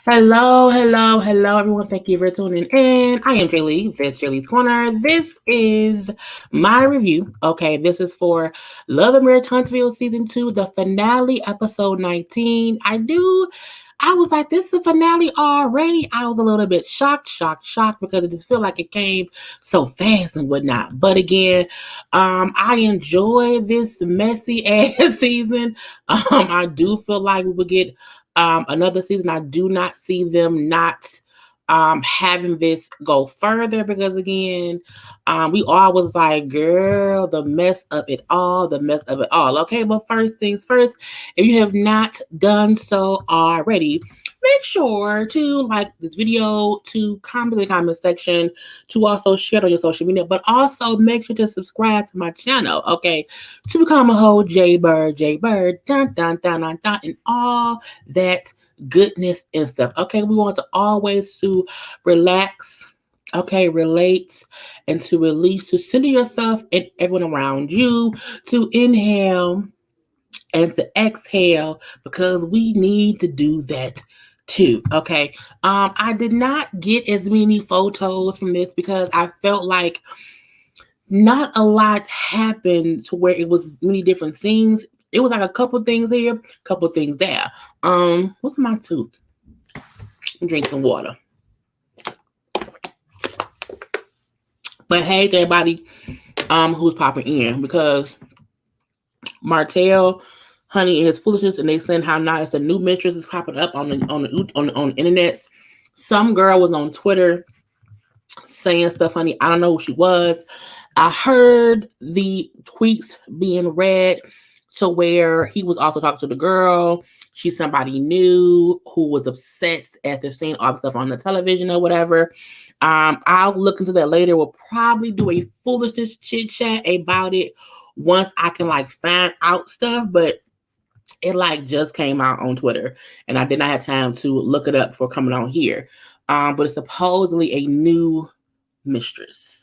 Hello, everyone. Thank you for tuning in. I am Jaylee. This is JLeesCorner. This is my review. Okay, this is for Love and Marriage Huntsville Season 2, the finale, episode 19. I was like, this is the finale already. I was a little bit shocked because it just felt like it came so fast and whatnot. But again, I enjoy this messy ass season. I do feel like we would get another season. I do not see them not having this go further because again, we always like, girl, the mess of it all, the mess of it all. Okay, but first things first, if you have not done so already, make sure to like this video, to comment in the comment section, to also share it on your social media, but also make sure to subscribe to my channel, okay, to become a whole JayBird, and all that goodness and stuff. Okay, we want to always to relax, okay, relate, and to release, to center yourself and everyone around you, to inhale and to exhale because we need to do that too. Okay. I did not get as many photos from this because I felt like not a lot happened to where it was many different scenes. It was like a couple things here, couple things there. What's my tooth? Drink some water. But hey to everybody who's popping in because Martell, honey, and his foolishness, and they saying how now it's a new mistress is popping up on the internet. Some girl was on Twitter saying stuff, honey. I don't know who she was. I heard the tweets being read to where he was also talking to the girl. She's somebody new who was upset after seeing all the stuff on the television or whatever. I'll look into that later. We'll probably do a foolishness chit chat about it once I can like find out stuff, but it like just came out on Twitter and I did not have time to look it up before coming on here. But it's supposedly a new mistress.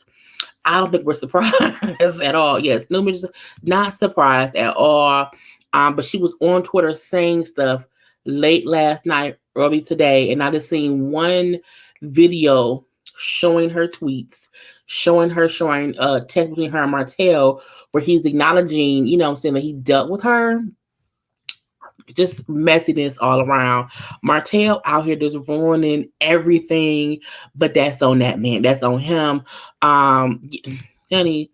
I don't think we're surprised at all. Yes, new mistress, not surprised at all. But she was on Twitter saying stuff late last night, early today, and I just seen one video showing her tweets, showing text between her and Martell, where he's acknowledging, you know what I'm saying, that he dealt with her. Just messiness all around. Martell out here just ruining everything, but that's on that man. That's on him. Honey,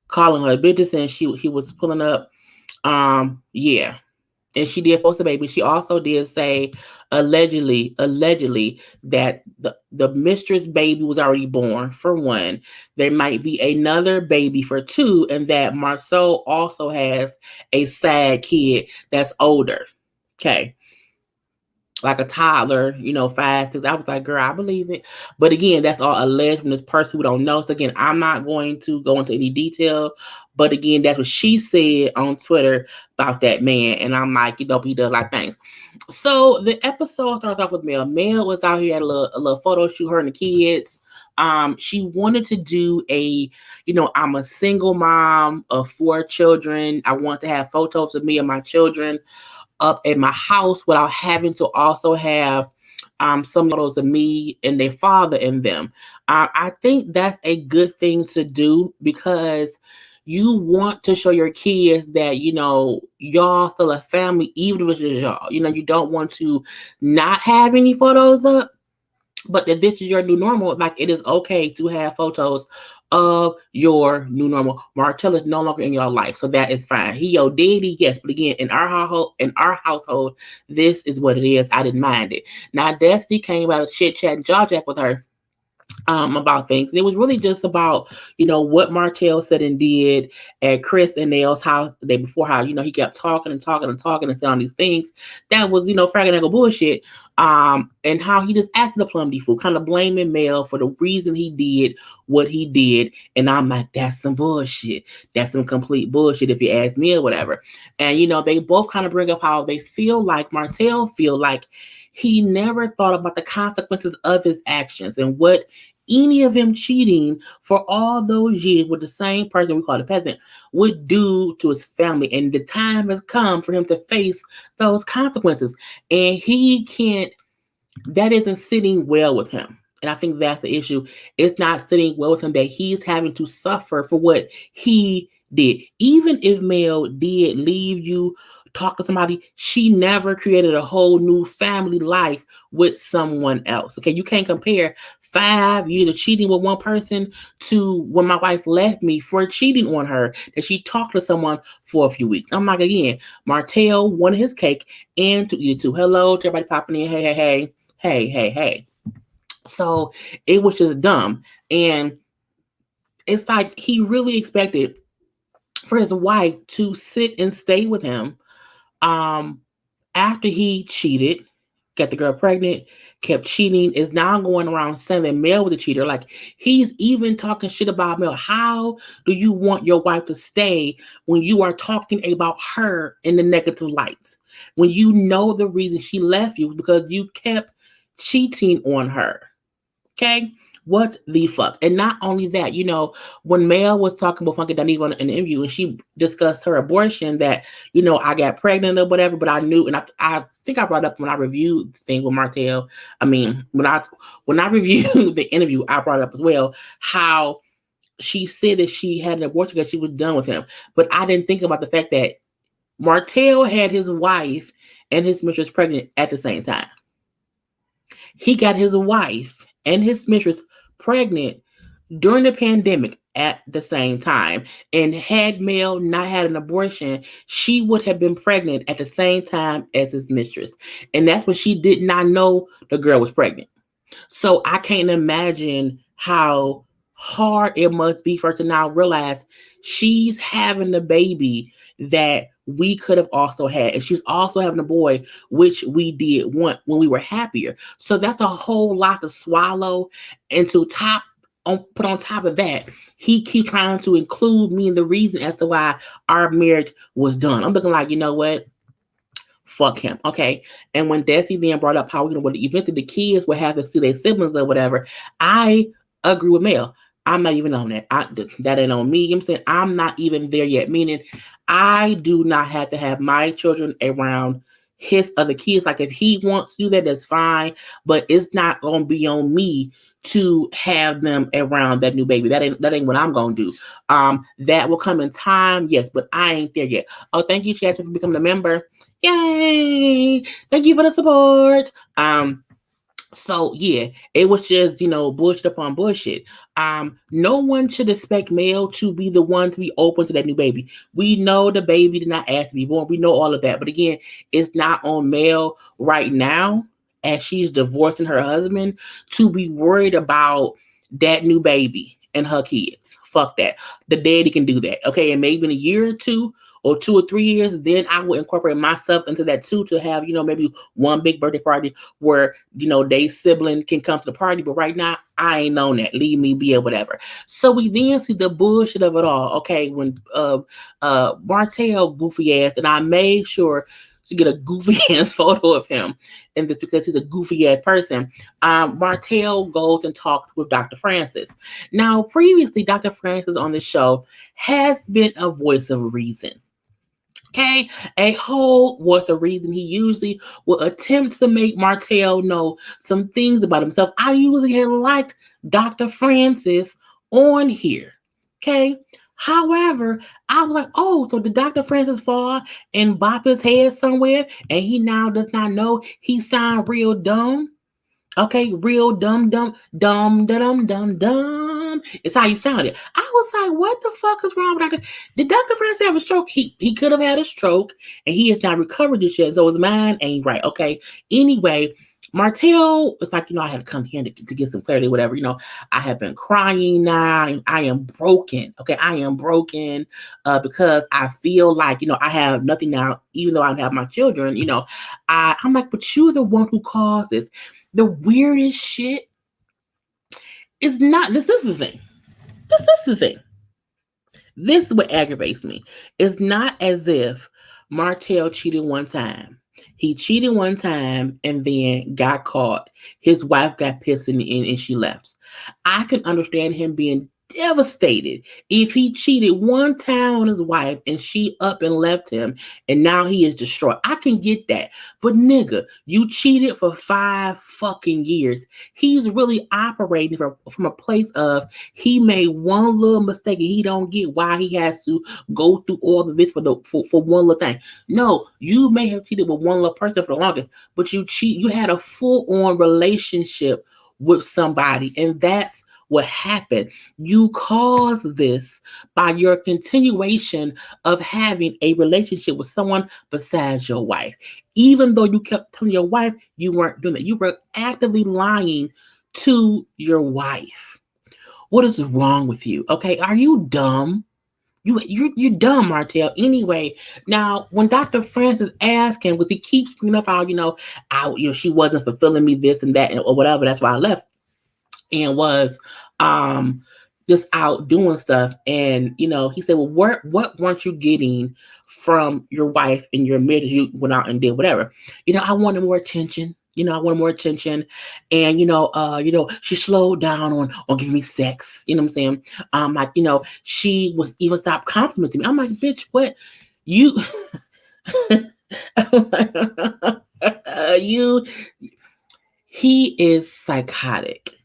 calling her bitches and he was pulling up. Yeah. And she did post a baby. She also did say allegedly that the mistress baby was already born for one. There might be another baby for two, and that Marceau also has a sad kid that's older. Okay. Like a toddler, 5, 6. I was like, girl, I believe it. But again, that's all alleged from this person who don't know. So again, I'm not going to go into any detail. But again, that's what she said on Twitter about that man. And I'm like, he does like things. So the episode starts off with Mel. Mel was out here at a little photo shoot, her and the kids. She wanted to do I'm a single mom of 4 children. I want to have photos of me and my children up at my house without having to also have some photos of me and their father in them. I think that's a good thing to do because you want to show your kids that, y'all still a family, even if it's just y'all. You don't want to not have any photos up. But if this is your new normal, like it is okay to have photos of your new normal. Martell is no longer in your life, so that is fine. He your daddy, yes, but again, in our household, this is what it is. I didn't mind it. Now, Destiny came out of chit chat and jaw jack with her about things. And it was really just about, what Martell said and did at Chris and Nail's house the day before, how, he kept talking and saying all these things. That was, fragging bullshit. And how he just acted a plumb fool, kind of blaming Mel for the reason he did what he did. And I'm like, that's some bullshit. That's some complete bullshit if you ask me or whatever. And, they both kind of bring up how they feel like Martell feel like he never thought about the consequences of his actions and what any of them cheating for all those years with the same person we call the peasant would do to his family. And the time has come for him to face those consequences. And he can't that isn't sitting well with him. And I think that's the issue. It's not sitting well with him that he's having to suffer for what he did. Even if Mel did leave you, talk to somebody, she never created a whole new family life with someone else. Okay, you can't compare 5 years of cheating with one person to when my wife left me for cheating on her, that she talked to someone for a few weeks. I'm like, again, Martell wanted his cake and to eat it too. Hello to everybody popping in. Hey, hey, hey. Hey. So it was just dumb. And it's like he really expected for his wife to sit and stay with him after he cheated, got the girl pregnant, kept cheating, is now going around saying that Mel was a cheater. Like, he's even talking shit about Mel. How do you want your wife to stay when you are talking about her in the negative lights? When you know the reason she left you because you kept cheating on her. Okay? What the fuck? And not only that, when Mel was talking about Funky Dunedin on an interview and she discussed her abortion, that, I got pregnant or whatever, but I knew, and I think I brought up when I reviewed the thing with Martell. I mean, when I reviewed the interview, I brought up as well how she said that she had an abortion because she was done with him. But I didn't think about the fact that Martell had his wife and his mistress pregnant at the same time. He got his wife and his mistress pregnant during the pandemic at the same time. And had Mel not had an abortion, she would have been pregnant at the same time as his mistress. And that's when she did not know the girl was pregnant. So I can't imagine how hard it must be for her to now realize she's having the baby that we could have also had. And she's also having a boy, which we did want when we were happier. So that's a whole lot to swallow. And to put on top of that, he keep trying to include me in the reason as to why our marriage was done. I'm looking like, you know what? Fuck him. Okay. And when Desi then brought up how, eventually the kids would have to see their siblings or whatever, I agree with Mel. I'm not even on that. That ain't on me. I'm saying I'm not even there yet. Meaning I do not have to have my children around his other kids. Like, if he wants to do that, that's fine. But it's not gonna be on me to have them around that new baby. That ain't what I'm gonna do. That will come in time, yes, but I ain't there yet. Oh, thank you, Chad, for becoming a member. Yay! Thank you for the support. So yeah, it was just, bullshit upon bullshit. No one should expect Mel to be the one to be open to that new baby. We know the baby did not ask to be born. We know all of that. But again, it's not on Mel right now, as she's divorcing her husband, to be worried about that new baby and her kids. Fuck that. The daddy can do that. Okay, and maybe in a year or 2 or 2 or 3 years, then I will incorporate myself into that too, to have, maybe one big birthday party where, they sibling can come to the party. But right now, I ain't on that. Leave me be or whatever. So we then see the bullshit of it all. Okay, when Martell goofy ass, and I made sure to get a goofy ass photo of him, and that's because he's a goofy ass person. Martell goes and talks with Dr. Francis. Now, previously, Dr. Francis on the show has been a voice of reason. Okay, a whole voice of reason. He usually will attempt to make Martell know some things about himself. I usually have liked Dr. Francis on here. Okay. However, I was like, oh, so did Dr. Francis fall and bop his head somewhere and he now does not know? He sound real dumb. Okay, real dumb. It's how you sounded. I was like, what the fuck is wrong with Dr. Did Dr. Francis have a stroke? He could have had a stroke and he has not recovered this yet. So his mind ain't right. Okay. Anyway, Martell, it's like, I had to come here to get some clarity, whatever. I have been crying now. I am broken. Okay. I am broken because I feel like, I have nothing now, even though I have my children, I'm like, but you're the one who caused this. The weirdest shit is not this. This is the thing. This is the thing. This is what aggravates me. It's not as if Martell cheated one time. He cheated one time and then got caught. His wife got pissed and she left. I can understand him being devastated if he cheated one time on his wife and she up and left him and now he is destroyed. I can get that. But nigga, you cheated for 5 fucking years. He's really operating from a place of he made one little mistake and he don't get why he has to go through all of this for one little thing. No, you may have cheated with one little person for the longest, but you had a full-on relationship with somebody, and that's what happened. You caused this by your continuation of having a relationship with someone besides your wife. Even though you kept telling your wife you weren't doing that, you were actively lying to your wife. What is wrong with you? Okay, are you dumb? You're dumb, Martell. Anyway, now when Dr. Francis asked him, was he keeps bringing up how she wasn't fulfilling me this and that or whatever. That's why I left, and was just out doing stuff. And he said, well, what weren't you getting from your wife in your marriage? You went out and did whatever. I wanted more attention. I wanted more attention, and she slowed down on giving me sex. You know what I'm saying? She was even stopped complimenting me. I'm like, bitch, what you? He is psychotic.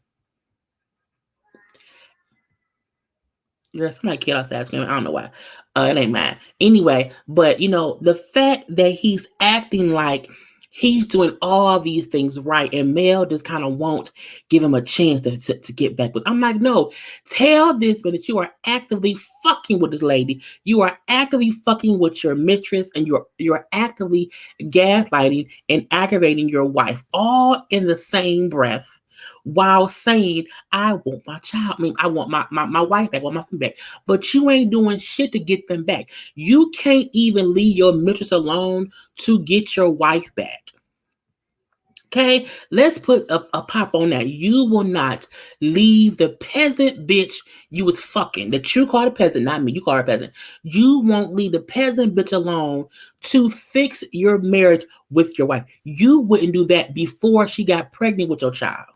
Somebody killed us asking me. I don't know why. It ain't mine. Anyway, but the fact that he's acting like he's doing all these things right, and Mel just kind of won't give him a chance to get back with. I'm like, no, tell this man that you are actively fucking with this lady. You are actively fucking with your mistress, and you're actively gaslighting and aggravating your wife, all in the same breath, while saying, I want my child. I mean, I want my wife back, I want my husband back. But you ain't doing shit to get them back. You can't even leave your mistress alone to get your wife back. Okay, let's put a pop on that. You will not leave the peasant bitch you was fucking, that you call a peasant, not me, you call her a peasant. You won't leave the peasant bitch alone to fix your marriage with your wife. You wouldn't do that before she got pregnant with your child.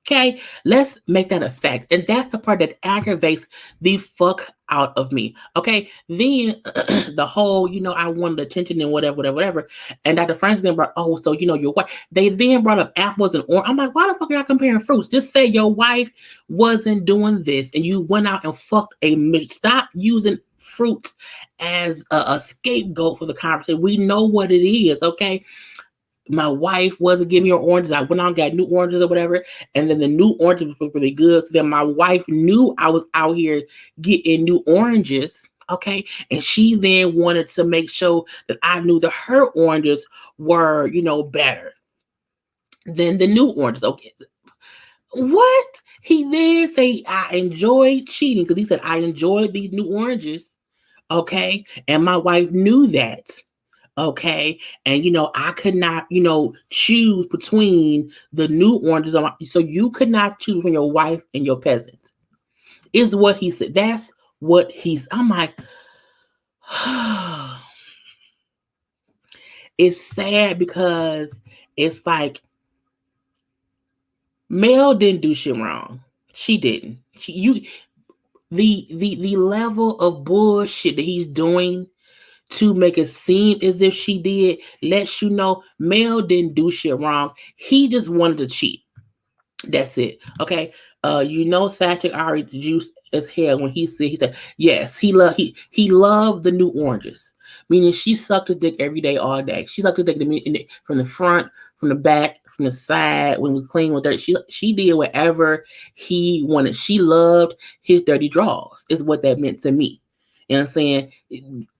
Okay, let's make that a fact. And that's the part that aggravates the fuck out of me. Okay, then the whole, I wanted attention and whatever. And Dr. Francis then brought, so your wife. They then brought up apples and oranges. I'm like, why the fuck are y'all comparing fruits? Just say your wife wasn't doing this and you went out and fucked a midget. Stop using fruit as a scapegoat for the conversation. We know what it is, okay? My wife wasn't giving me her oranges. I went out and got new oranges or whatever. And then the new oranges were really good. So then my wife knew I was out here getting new oranges. Okay. And she then wanted to make sure that I knew that her oranges were, better than the new oranges. Okay. What? He then say, I enjoyed cheating because he said, I enjoyed these new oranges. Okay. And my wife knew that. Okay. And, I could not, choose between the new oranges. So you could not choose between your wife and your peasant, is what he said. That's what I'm like, it's sad because it's like Mel didn't do shit wrong. She didn't. The level of bullshit that he's doing to make it seem as if she did lets you know Mel didn't do shit wrong. He just wanted to cheat. That's it. Okay. Satrick already juice as hell when he said yes, he loved the new oranges. Meaning she sucked his dick every day, all day. She sucked his dick from the front, from the back, from the side, when it was clean with dirt. She did whatever he wanted. She loved his dirty draws, is what that meant to me. You know what I'm saying?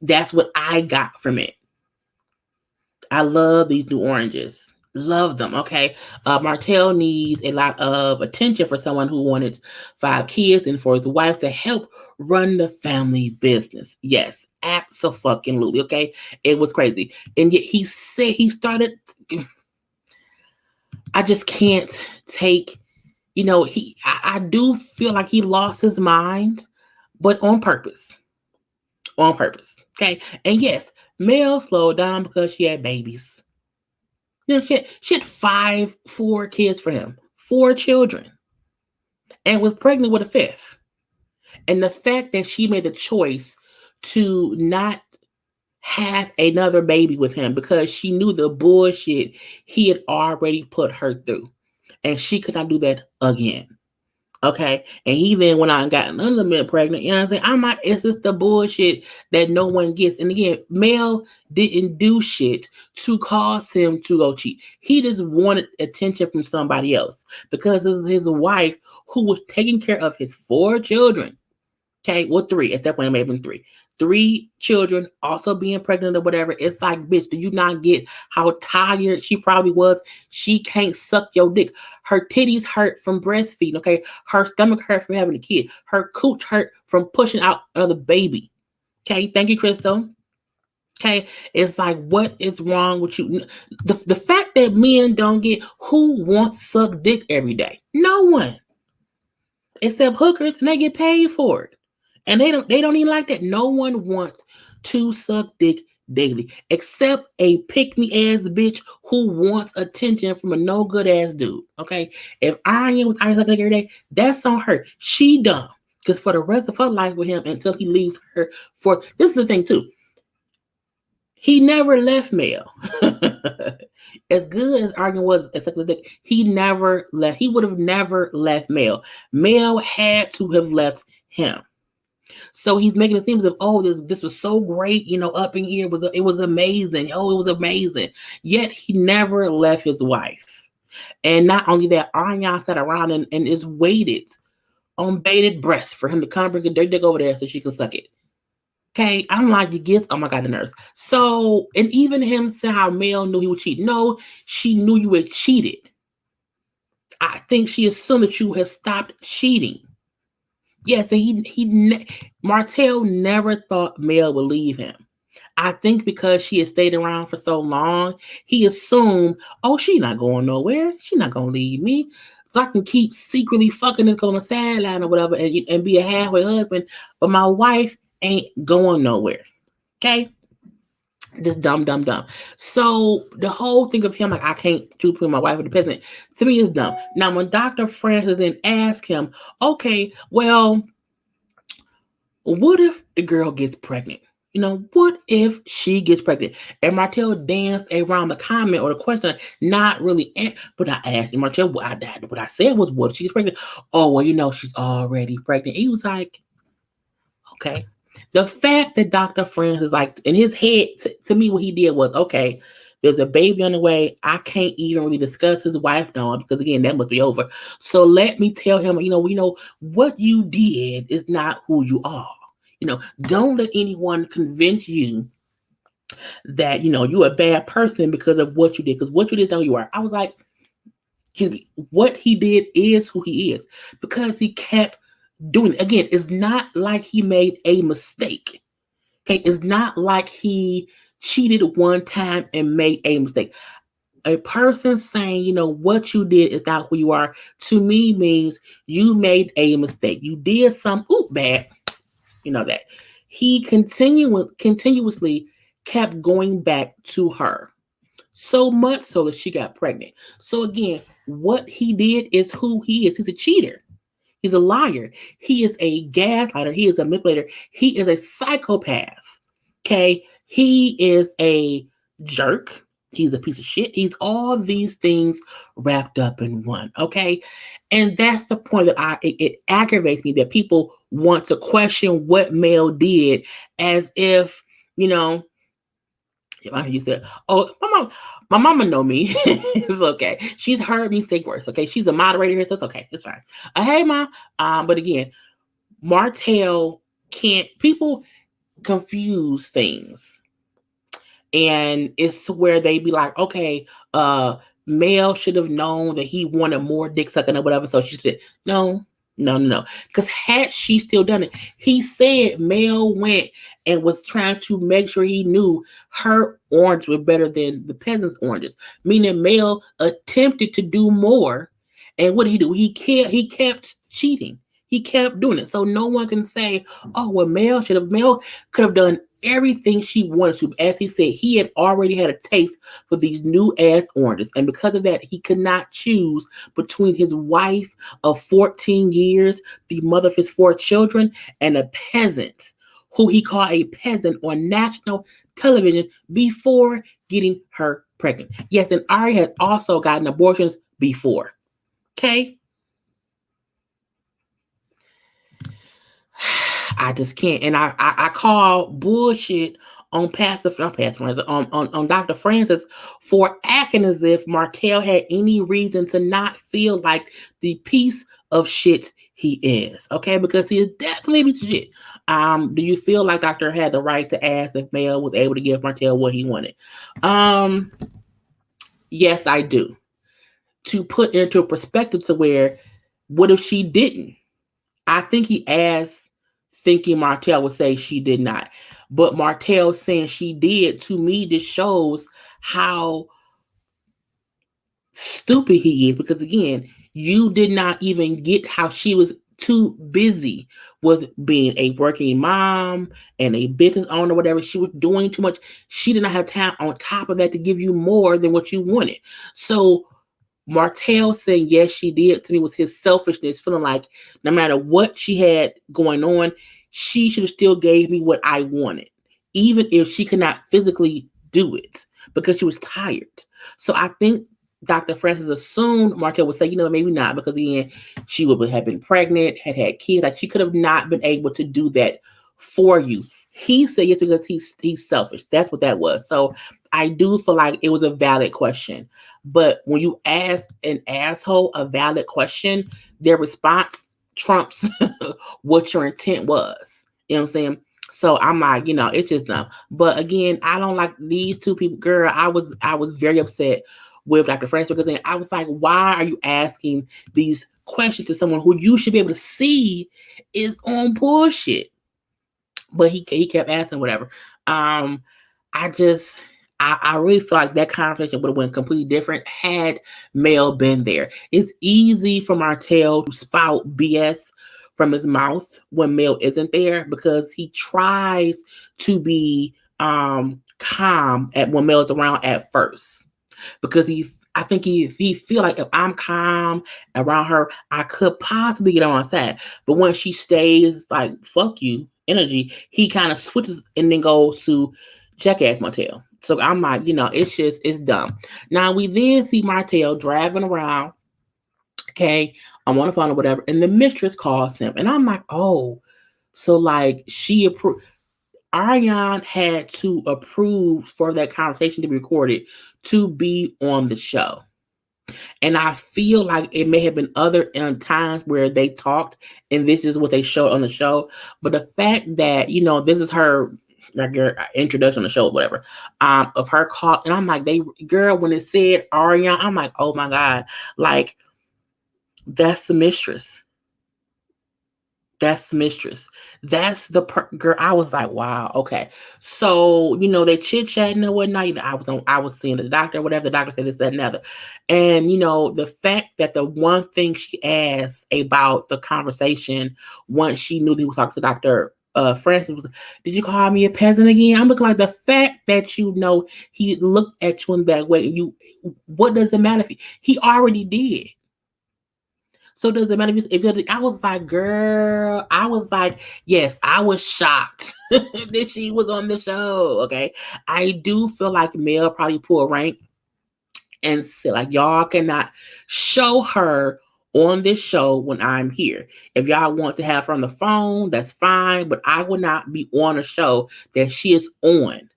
That's what I got from it. I love these new oranges. Love them. Okay. Martell needs a lot of attention for someone who wanted 5 kids and for his wife to help run the family business. Yes, absolutely. Okay. It was crazy. And yet he said he started. I just can't take, I do feel like he lost his mind, but on purpose. On purpose. Okay. And yes, Mel slowed down because she had babies. She had 4 kids for him, 4 children, and was pregnant with a 5th. And the fact that she made the choice to not have another baby with him because she knew the bullshit he had already put her through. And she could not do that again. Okay. And he then went out and got another man pregnant. You know what I'm saying? I'm like, it's just the bullshit that no one gets. And again, Mel didn't do shit to cause him to go cheat. He just wanted attention from somebody else because this is his wife who was taking care of his 4 children. Okay, well, 3. At that point, it may have been 3. 3 children, also being pregnant or whatever. It's like, bitch, do you not get how tired she probably was? She can't suck your dick. Her titties hurt from breastfeeding, okay? Her stomach hurt from having a kid. Her cooch hurt from pushing out another baby. Okay, thank you, Crystal. Okay, it's like, what is wrong with you? The fact that men don't get who wants to suck dick every day? No one. Except hookers, and they get paid for it. And they don't even like that. No one wants to suck dick daily, except a pick-me ass bitch who wants attention from a no good ass dude. Okay, if Anya was sucking dick every day, that's on her. She dumb because for the rest of her life with him until he leaves her for this is the thing too. He never left Mel. As good as arguing was as sucking dick, he never left. He would have never left Mel. Mel had to have left him. So he's making it seem as if, oh, this was so great, you know, up in here. It was amazing. Oh, it was amazing. Yet he never left his wife. And not only that, Anya sat around and is waited on bated breath for him to come bring a dirty dick over there so she can suck it. Okay, I'm like, you get, oh my God, the nurse. So, and even him saying how Mel knew he would cheat. No, she knew you had cheated. I think she assumed that you had stopped cheating. Yes, and Martell never thought Mel would leave him. I think because she had stayed around for so long, he assumed, oh, she's not going nowhere. She's not going to leave me. So I can keep secretly fucking this on the sideline or whatever and be a halfway husband. But my wife ain't going nowhere. Okay? Just dumb. So the whole thing of him, like, I can't choose between my wife and the president, to me is dumb. Now, when Dr. Francis then asked him, okay, well, what if the girl gets pregnant? You know, what if she gets pregnant? And Martell danced around the comment or the question, not really. But I asked him, Martell, what I said was, what if she gets pregnant? Oh, well, you know, she's already pregnant. He was like, okay. The fact that Dr. Francis, like, in his head, to me, what he did was, okay, there's a baby on the way. I can't even really discuss his wife now because, again, that must be over. So let me tell him, you know, what you did is not who you are. You know, don't let anyone convince you that, you know, you're a bad person because of what you did. Because what you did is not who you are. I was like, what he did is who he is because he kept doing it. Again, it's not like he made a mistake. Okay, it's not like he cheated one time and made a mistake. A person saying, you know, what you did is not who you are, to me means you made a mistake. You did something bad. You know that. He continuously kept going back to her. So much so that she got pregnant. So again, what he did is who he is. He's a cheater. He's a liar. He is a gaslighter. He is a manipulator. He is a psychopath. Okay? He is a jerk. He's a piece of shit. He's all these things wrapped up in one. Okay? And that's the point that it aggravates me that people want to question what Mel did as if, you know, you said, oh, my mama know me. It's okay. She's heard me say worse. Okay. She's a moderator here, so it's okay. It's fine. Hey, Mom. But again, Martell people confuse things. And it's where they be like, okay, Mel should have known that he wanted more dick sucking or whatever. So she said, no. Because had she still done it, he said Mel went and was trying to make sure he knew her orange were better than the peasant's oranges. Meaning Mel attempted to do more. And what did he do? He kept cheating. He kept doing it. So no one can say, oh, well, Mel could have done everything she wanted to. As he said, he had already had a taste for these new ass oranges. And because of that, he could not choose between his wife of 14 years, the mother of his 4 children, and a peasant who he called a peasant on national television before getting her pregnant. Yes, and Ari had also gotten abortions before. Okay? I just can't. And I call bullshit on on Dr. Francis for acting as if Martell had any reason to not feel like the piece of shit he is. Okay, because he is definitely a piece of shit. Do you feel like Doctor had the right to ask if Mel was able to give Martell what he wanted? Yes, I do. To put into perspective to where, what if she didn't? I think he asked thinking Martell would say she did not. But Martell saying she did, to me, this shows how stupid he is. Because again, you did not even get how she was too busy with being a working mom and a business owner, whatever. She was doing too much. She did not have time on top of that to give you more than what you wanted. So Martell saying yes, she did, to me was his selfishness, feeling like no matter what she had going on, she should have still gave me what I wanted, even if she could not physically do it because she was tired. So I think Dr. Francis assumed Martell would say, maybe not, because again, she would have been pregnant, had kids, like she could have not been able to do that for you. He said yes because he's selfish. That's what that was. So I do feel like it was a valid question. But when you ask an asshole a valid question, their response trumps what your intent was. You know what I'm saying? So I'm like, it's just dumb. But again, I don't like these two people. Girl, I was very upset with Dr. Francis because I was like, why are you asking these questions to someone who you should be able to see is on bullshit? But he kept asking whatever. I really feel like that conversation would have went completely different had Mel been there. It's easy for Martell to spout BS from his mouth when Mel isn't there because he tries to be calm at when Mel's around at first. Because I think he feel like if I'm calm around her, I could possibly get on side. But when she stays like fuck you energy, he kind of switches and then goes to jackass Martell. So I'm like, it's dumb. Now we then see Martell driving around, okay, on the phone or whatever, and the mistress calls him, and I'm like, oh, so like she approved. Ariane had to approve for that conversation to be recorded to be on the show. And I feel like it may have been other times where they talked and this is what they showed on the show. But the fact that, this is her like your introduction on the show or whatever, of her call. And I'm like, when it said Ariane, I'm like, oh my God, like that's the mistress. That's the mistress. That's the girl. I was like, wow, okay. So, they chit-chatting and whatnot. I was seeing the doctor, whatever. The doctor said this, that, and other. And, the fact that the one thing she asked about the conversation once she knew that he was talking to Dr. Francis was, did you call me a peasant again? I'm looking like the fact that he looked at you in that way. What does it matter if he already did? So does it matter if I was like, girl, I was like, yes, I was shocked that she was on the show. Okay. I do feel like Mel probably pulled rank and said, like, y'all cannot show her on this show when I'm here. If y'all want to have her on the phone, that's fine, but I will not be on a show that she is on.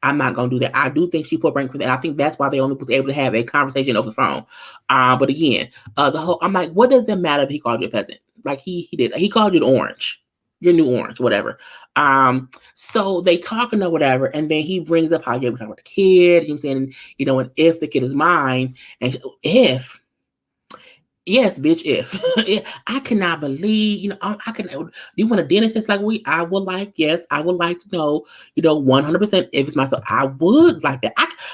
I'm not gonna do that. I do think she put rank for that. I think that's why they only was able to have a conversation over the phone. But again, I'm like, what does it matter if he called you a peasant? Like he did. He called you an orange. Your new orange, whatever. So they talking or whatever, and then he brings up how you were talking about the kid. You know what I'm saying? And if the kid is mine, and if. Yes, bitch. If I cannot believe, I can. Do you want a dinner test like I would like. Yes, I would like to know. 100% if it's myself. I would like that.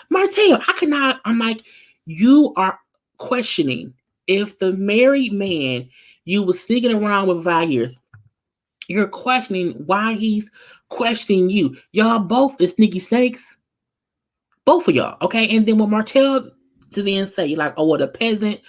Martell, I cannot. I'm like, you are questioning if the married man you was sneaking around with 5 years You're questioning why he's questioning you. Y'all both is sneaky snakes. Both of y'all, okay? And then when Martell to then say, like, oh, well, the peasant,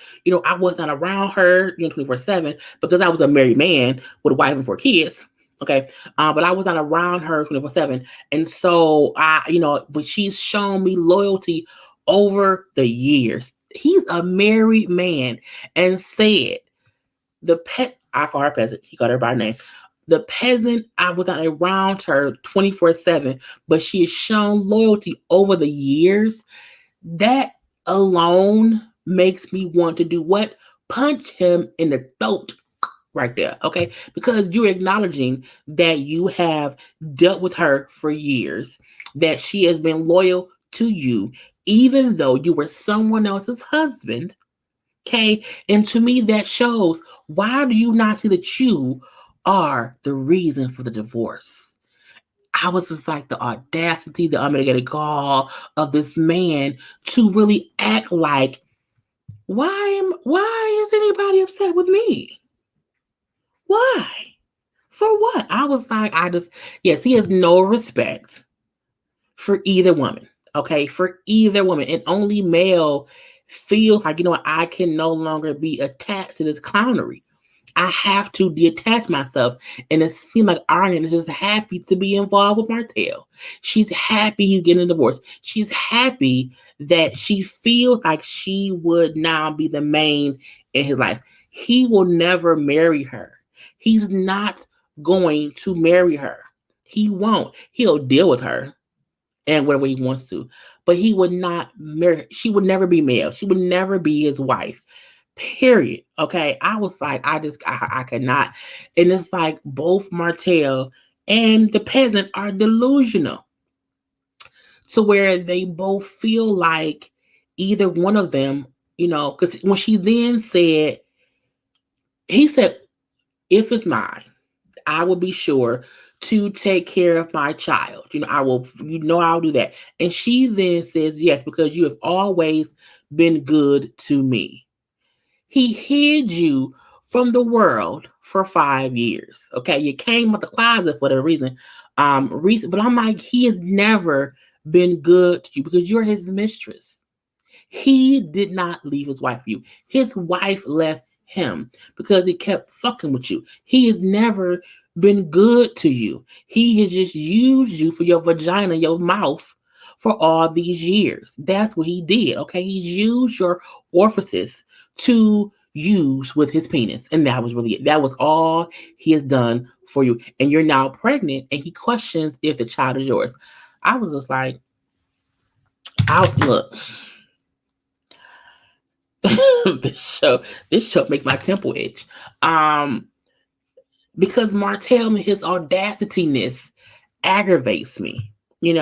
I was not around her, 24/7 because I was a married man with a wife and 4 kids. Okay. But I was not around her 24/7. And so but she's shown me loyalty over the years. He's a married man and said, I call her peasant. He called her by name. The peasant, I was not around her 24/7, but she has shown loyalty over the years. That alone makes me want to do what? Punch him in the throat right there, okay? Because you're acknowledging that you have dealt with her for years, that she has been loyal to you, even though you were someone else's husband. Okay. And to me, that shows, why do you not see that you are the reason for the divorce? I was just like, the audacity, the unmitigated gall of this man to really act like, why is anybody upset with me? Why? For what? I was like, yes, he has no respect for either woman. Okay. For either woman. And only male feels like, I can no longer be attached to this clownery. I have to detach myself. And it seemed like Aryan is just happy to be involved with Martell. She's happy he's getting a divorce. She's happy that she feels like she would now be the main in his life. He will never marry her. He's not going to marry her. He won't. He'll deal with her and whatever he wants to. But he would not marry. She would never be male. She would never be his wife. Period. Okay. I was like, I cannot. And it's like both Martell and the peasant are delusional to where they both feel like either one of them, because when she then said, he said, if it's mine, I will be sure to take care of my child. I'll do that. And she then says, yes, because you have always been good to me. He hid you from the world for 5 years. Okay. You came out the closet for the reason. But I'm like, he has never been good to you because you're his mistress. He did not leave his wife for you. His wife left him because he kept fucking with you. He has never been good to you. He has just used you for your vagina, your mouth for all these years. That's what he did. Okay. He used your orifices to use with his penis. And that was really it. That was all he has done for you. And you're now pregnant and he questions if the child is yours. I was just like, look. this show makes my temple itch. Because Martell, his audacityness aggravates me. He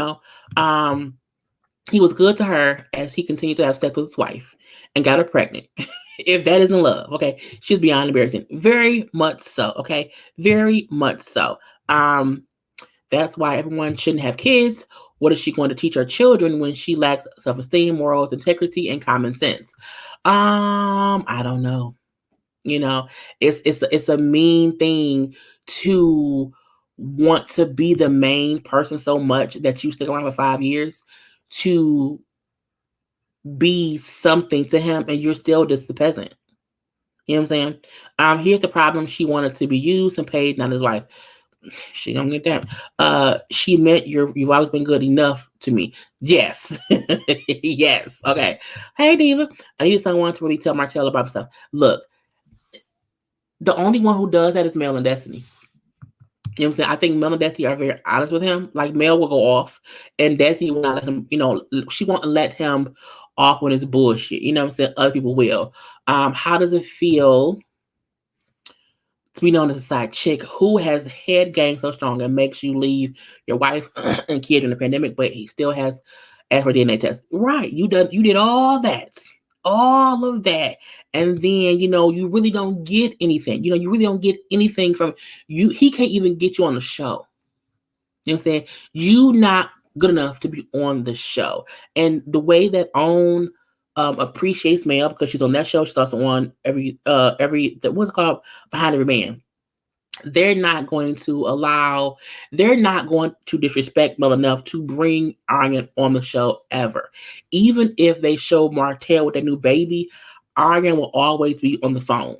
was good to her as he continued to have sex with his wife and got her pregnant. If that isn't love, okay, she's beyond embarrassing. Very much so, okay, very much so. That's why everyone shouldn't have kids. What is she going to teach her children when she lacks self-esteem, morals, integrity, and common sense? I don't know. It's a mean thing to want to be the main person so much that you stick around for 5 years to be something to him and you're still just the peasant. You know what I'm saying? Here's the problem. She wanted to be used and paid, not his wife. She don't get that. She meant you've always been good enough to me. Yes. Yes. Okay. Hey, Diva. I need someone to really tell Martell about stuff. Look, the only one who does that is Mel and Destiny. You know what I'm saying? I think Mel and Destiny are very honest with him. Like, Mel will go off and Destiny will not let him, she won't let him off when it's bullshit. You know what I'm saying? Other people will. How does it feel to be known as a side chick who has head gang so strong and makes you leave your wife and kid in the pandemic, but he still has asked for DNA test? Right. You did all that. All of that. And then, you really don't get anything. You really don't get anything from you. He can't even get you on the show. You know what I'm saying? You not good enough to be on the show. And the way that OWN appreciates Mel, because she's on that show, she's also on every what's it called? Behind Every Man. they're not going to allow, they're not going to disrespect Mel enough to bring Aryan on the show ever. Even if they show Martell with their new baby, Aryan will always be on the phone.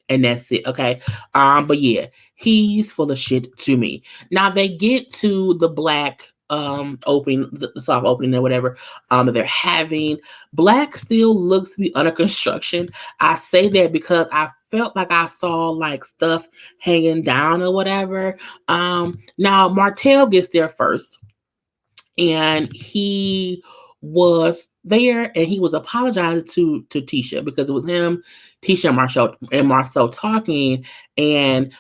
And that's it, okay? But yeah, he's full of shit to me. Now they get to the black opening, the soft opening or whatever they're having. Black still looks to be under construction. I say that because I felt like I saw like stuff hanging down or whatever. Now Martell gets there first, and he was there and he was apologizing to Tisha because it was him, Tisha and Marcel talking, and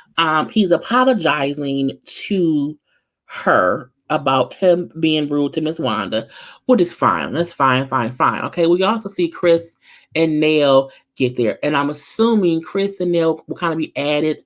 he's apologizing to her about him being rude to Miss Wanda, which is fine. That's fine, fine, fine. Okay, we also see Chris and Nell get there, and I'm assuming Chris and Nell will kind of be added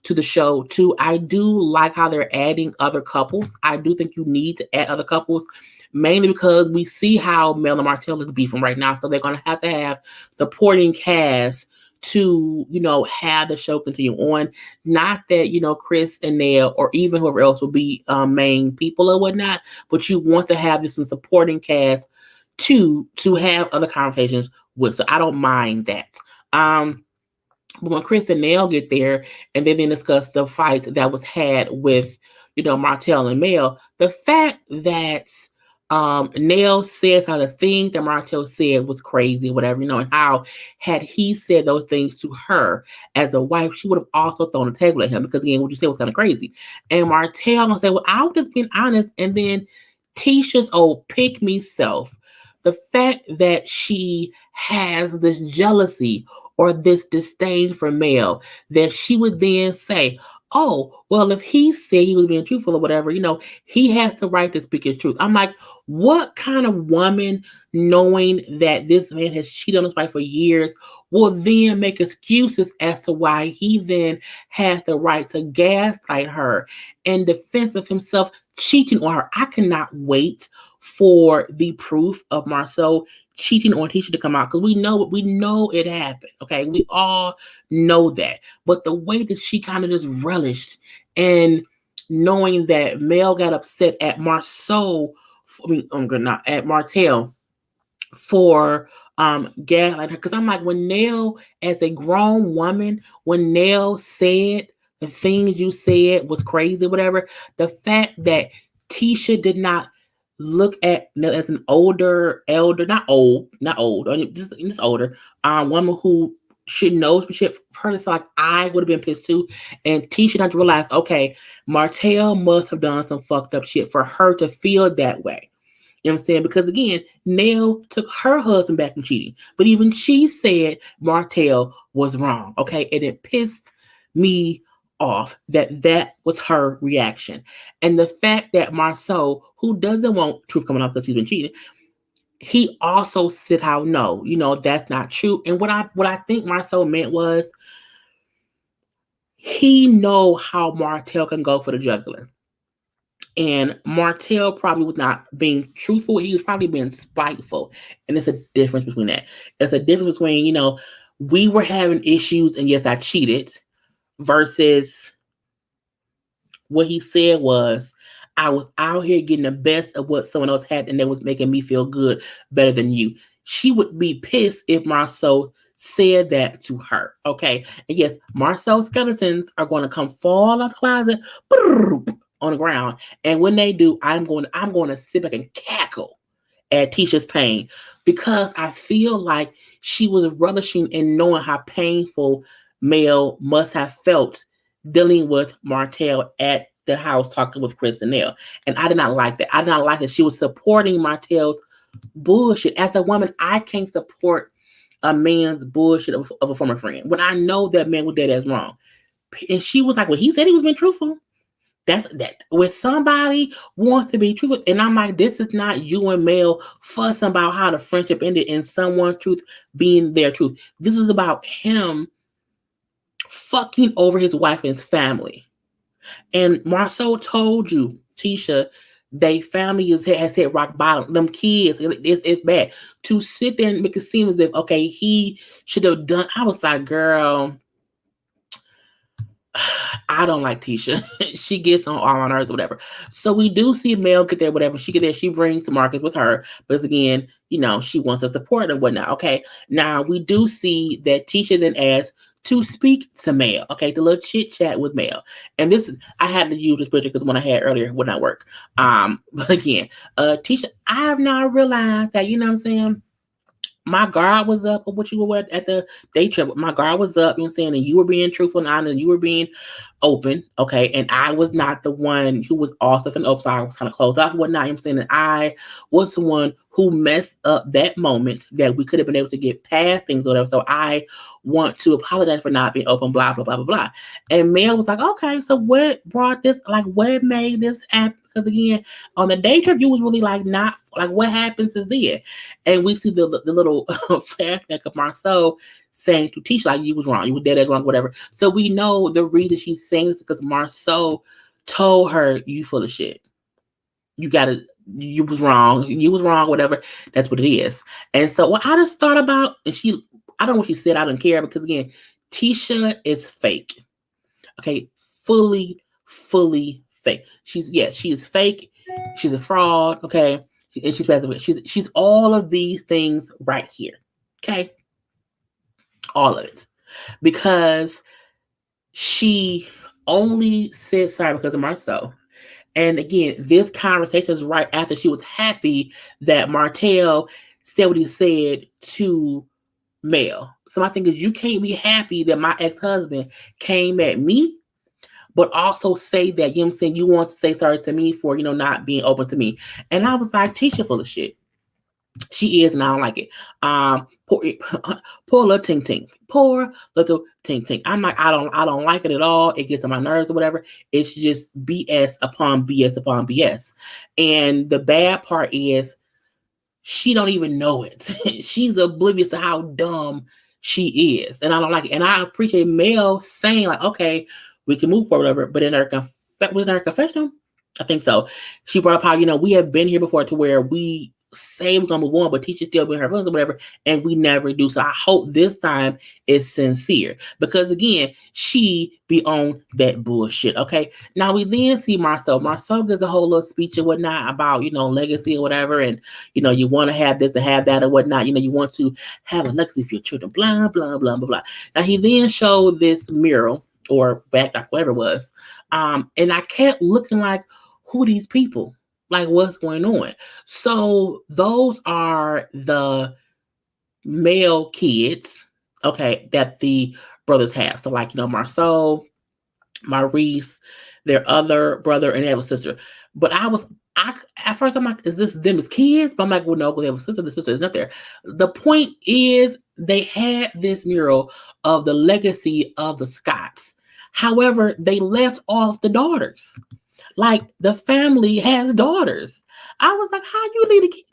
to the show too. I do like how they're adding other couples. I do think you need to add other couples, mainly because we see how Mel and Martell is beefing right now. So they're going to have supporting cast to, have the show continue on. Not that, Chris and Nell or even whoever else will be main people or whatnot, but you want to have this some supporting cast to have other conversations with. So I don't mind that. But when Chris and Nell get there and then they discuss the fight that was had with, Martell and Mel, the fact that Nell says how the thing that Martell said was crazy, whatever, and how had he said those things to her as a wife, she would have also thrown a table at him because again, what you said was kind of crazy. And Martell gonna say, well, I was just being honest. And then Tisha's old pick me self, the fact that she has this jealousy or this disdain for Mel, that she would then say, oh, well, if he said he was being truthful or whatever, he has the right to speak his truth. I'm like, what kind of woman, knowing that this man has cheated on his wife for years, will then make excuses as to why he then has the right to gaslight her in defense of himself cheating on her? I cannot wait for the proof of Marceau cheating on Tisha to come out, because we know it happened. Okay, we all know that. But the way that she kind of just relished and knowing that Mel got upset at Marceau, not at Martell for gaslighting her, because I'm like, when Nell, as a grown woman, when Nell said the things you said was crazy, whatever, the fact that Tisha did not look at Nell as an elder, not old, just older, woman who should know some shit. For her, it's like I would have been pissed too. And Tisha had to realize, okay, Martell must have done some fucked up shit for her to feel that way. You know what I'm saying? Because again, Nell took her husband back from cheating. But even she said Martell was wrong. Okay. And it pissed me off that was her reaction. And the fact that Marceau, who doesn't want truth coming up because he's been cheating, he also said how no, that's not true. And what I think Marceau meant was he know how Martell can go for the jugular. And Martell probably was not being truthful. He was probably being spiteful. And it's a difference between that. It's a difference between, we were having issues and yes, I cheated, versus what he said was, I was out here getting the best of what someone else had and that was making me feel good better than you. She would be pissed if Marceau said that to her. Okay. And yes, Marceau's skeletons are going to come fall out of the closet on the ground. And when they do, I'm going to sit back and cackle at Tisha's pain, because I feel like she was relishing in knowing how painful Mel must have felt dealing with Martell at the house talking with Chris and Nell. And I did not like that. I did not like that she was supporting Martell's bullshit. As a woman, I can't support a man's bullshit of a former friend when I know that man was dead as wrong. And she was like, well, he said he was being truthful. That's that. When somebody wants to be truthful, and I'm like, this is not you and Mel fussing about how the friendship ended and someone's truth being their truth. This is about him fucking over his wife and his family. And Marceau told you, Tisha, they family has hit rock bottom. Them kids, it's bad. To sit there and make it seem as if, okay, he should have done. I was like, girl, I don't like Tisha. She gets on all my nerves or whatever. So we do see Mel get there, whatever. She get there, she brings Marcus with her. Because again, she wants to support and whatnot. Okay. Now we do see that Tisha then asks to speak to Mel. Okay, the little chit chat with Mel. And this is I had to use this picture because one I had earlier would not work. But again, Tisha, I have now realized that, you know what I'm saying? My guard was up of what you were at the day trip. My guard was up, you know what I'm saying? And you were being truthful and honest, and you were being open, okay? And I was not the one who was also an open, so I was kind of closed off and whatnot. You know what I'm saying? And I was the one who messed up that moment that we could have been able to get past things or whatever. So I want to apologize for not being open, blah, blah, blah, blah, blah. And Mel was like, okay, so what brought this, like, what made this happen? Because again, on the day trip, you was really like not, like, what happens is there. And we see the little flashback of Marceau saying to Tisha, like, you was wrong, you were dead as wrong, whatever. So we know the reason she's saying this is because Marceau told her, you full of shit. You was wrong, whatever. That's what it is. And so what I just thought about, and I don't know what she said, I don't care, because again, Tisha is fake. Okay, fully fake. She is fake. She's a fraud, okay? And she's passive. She's all of these things right here. Okay? All of it. Because she only said sorry because of Marceau. And again, this conversation is right after she was happy that Martell said what he said to Mel. So my thing is, you can't be happy that my ex-husband came at me, but also say that, you know what I'm saying, you want to say sorry to me for, not being open to me. And I was like, Tisha full of shit. She is, and I don't like it. Poor little ting ting. Poor little ting ting. I'm like, I don't like it at all. It gets on my nerves or whatever. It's just BS upon BS upon BS. And the bad part is she don't even know it. She's oblivious to how dumb she is. And I don't like it. And I appreciate Mel saying, like, okay, we can move forward, whatever. But in her confessional, I think so, she brought up how, we have been here before to where we say we're gonna move on, but Tisha still being her feelings or whatever, and we never do. So I hope this time is sincere, because again, she be on that bullshit. Okay. Now we then see Marceau. Marceau gives a whole little speech and whatnot about, legacy or whatever, and you want to have this to have that or whatnot. You want to have a legacy for your children, blah, blah, blah, blah, blah. Now he then showed this mural or backdrop, whatever it was. And I kept looking like, who are these people? Like, what's going on? So those are the male kids, okay, that the brothers have. So like, Marceau, Maurice, their other brother, and they have a sister. But at first I'm like, is this them as kids? But I'm like, well, no, they have a sister. The sister is not there. The point is, they had this mural of the legacy of the Scotts. However, they left off the daughters. Like, the family has daughters. I was like, how you leave a kid?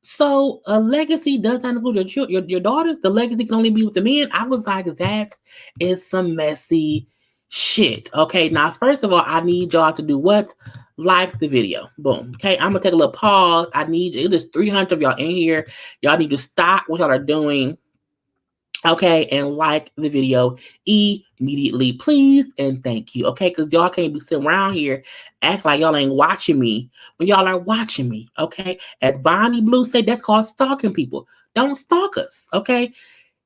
So a legacy does not include your daughters. The legacy can only be with the men. I was like, that is some messy shit. Okay, now first of all, I need y'all to do what? Like the video. Boom. Okay, I'm gonna take a little pause. I need it is 300 of y'all in here. Y'all need to stop what y'all are doing. Okay, and like the video immediately, please, and thank you. Okay, because y'all can't be sitting around here act like y'all ain't watching me when y'all are watching me. Okay, as Bonnie Blue said, that's called stalking people. Don't stalk us. Okay,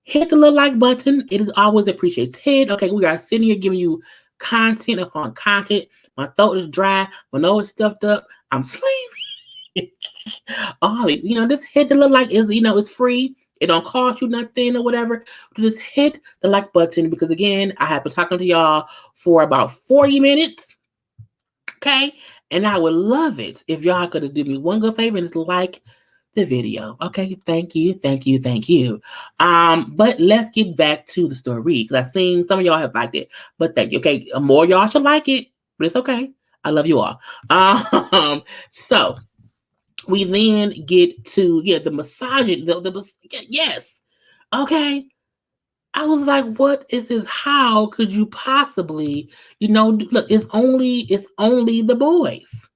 hit the little like button. It is always appreciated. Okay, we are sitting here giving you content upon content. My throat is dry. My nose is stuffed up. I'm sleepy. Just hit the little like. It's free. It don't cost you nothing or whatever. Just hit the like button, because again, I have been talking to y'all for about 40 minutes. Okay. And I would love it if y'all could just do me one good favor and just like the video. Okay. Thank you. But let's get back to the story, because I've seen some of y'all have liked it, but thank you. Okay. More y'all should like it, but it's okay. I love you all. So we then get to the massaging. Yes, okay. I was like, what is this? How could you possibly? Look, it's only the boys.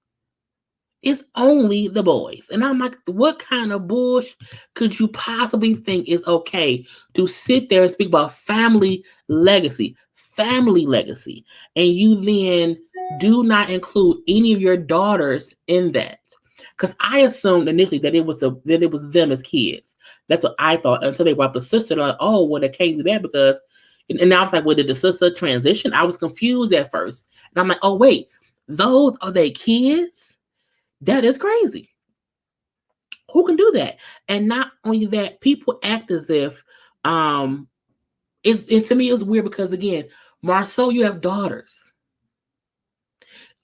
It's only the boys, and I'm like, what kind of bullshit could you possibly think is okay to sit there and speak about family legacy? family legacy, and you then do not include any of your daughters in that. Because I assumed initially that it was them as kids. That's what I thought until they brought up the sister. Like, oh, well, it came to that because, and I was like, well, did the sister transition? I was confused at first, and I'm like, oh wait, those are their kids? That is crazy. Who can do that? And not only that, people act as if it to me it's weird because again, Marcel, you have daughters.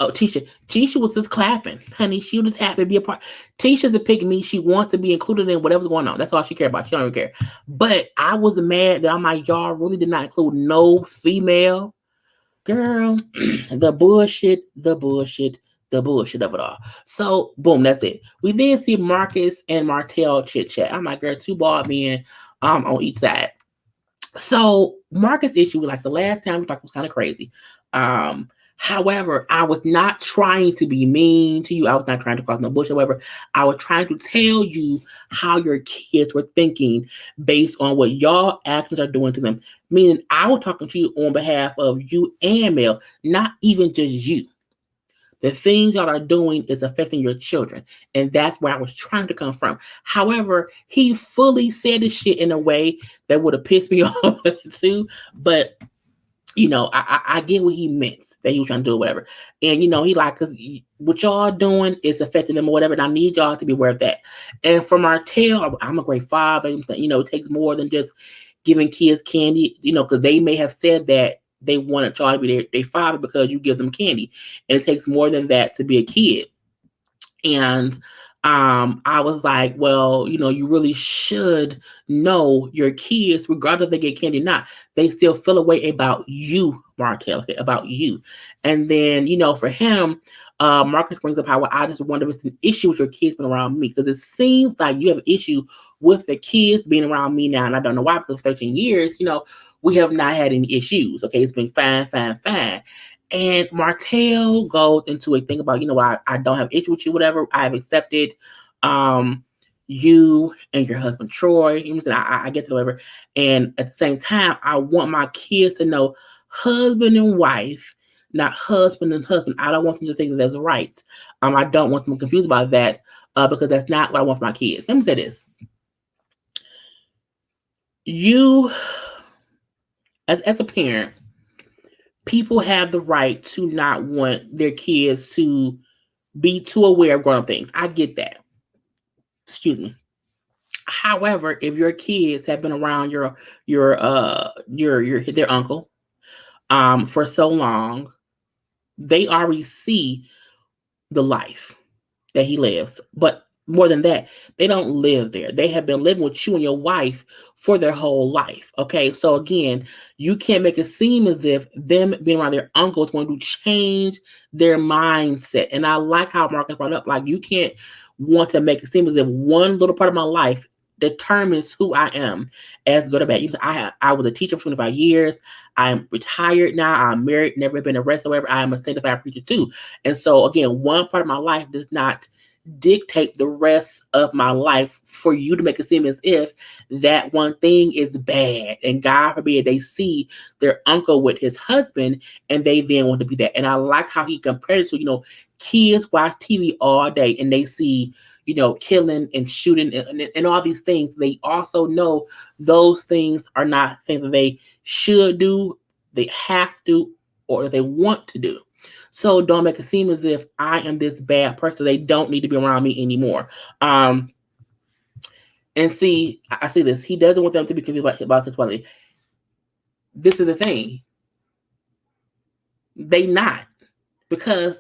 Oh, Tisha was just clapping, honey. She was just happy to be a part. Tisha's a pick me. She wants to be included in whatever's going on. That's all she cares about. She don't even care. But I was mad that I'm like, y'all really did not include no female. Girl, the bullshit of it all. So, boom, that's it. We then see Marcus and Martell chit chat. I'm like, girl, two bald men on each side. So, Marcus' issue, like the last time we talked, was kind of crazy. However, I was not trying to be mean to you. I was not trying to cross no bush. However, I was trying to tell you how your kids were thinking based on what y'all actions are doing to them. Meaning, I was talking to you on behalf of you and Mel, not even just you. The things y'all are doing is affecting your children. And that's where I was trying to come from. However, he fully said this shit in a way that would have pissed me off too. But you know, I get what he meant, that he was trying to do or whatever. And, you know, he like, because what y'all doing is affecting them or whatever, and I need y'all to be aware of that. And for Martell, I'm a great father. You know, it takes more than just giving kids candy, you know, because they may have said that they wanted y'all to be their father because you give them candy. And it takes more than that to be a kid. And I was like, well, you know, you really should know your kids, regardless if they get candy or not, they still feel a way about you, Martell, okay, about you. And then, you know, for him, Marcus brings up how, well, I just wonder if it's an issue with your kids being around me, because it seems like you have an issue with the kids being around me now. And I don't know why, because 13 years, you know, we have not had any issues. Okay, it's been fine. And Martell goes into a thing about, you know, I don't have issue with you, whatever. I have accepted you and your husband, Troy. You know, I get to whatever. And at the same time, I want my kids to know husband and wife, not husband and husband. I don't want them to think that there's rights. I don't want them confused about that because that's not what I want for my kids. Let me say this. You, as a parent, people have the right to not want their kids to be too aware of grown-up things. I get that. Excuse me. However, if your kids have been around their uncle for so long, they already see the life that he lives. But more than that, they don't live there. They have been living with you and your wife for their whole life. Okay, so again, you can't make it seem as if them being around their uncle is going to change their mindset. And I like how Marcus brought up, like, you can't want to make it seem as if one little part of my life determines who I am as good or bad. I was a teacher for 25 years. I'm retired now. I'm married, never been arrested, whatever. I am a sanctified preacher too. And so again, one part of my life does not dictate the rest of my life for you to make it seem as if that one thing is bad. And God forbid they see their uncle with his husband and they then want to be that. And I like how he compared it to, you know, kids watch TV all day and they see, you know, killing and shooting and all these things. They also know those things are not things that they should do, they have to, or that they want to do. So don't make it seem as if I am this bad person. They don't need to be around me anymore. And see, I see this. He doesn't want them to be confused about sexuality. This is the thing. They not. Because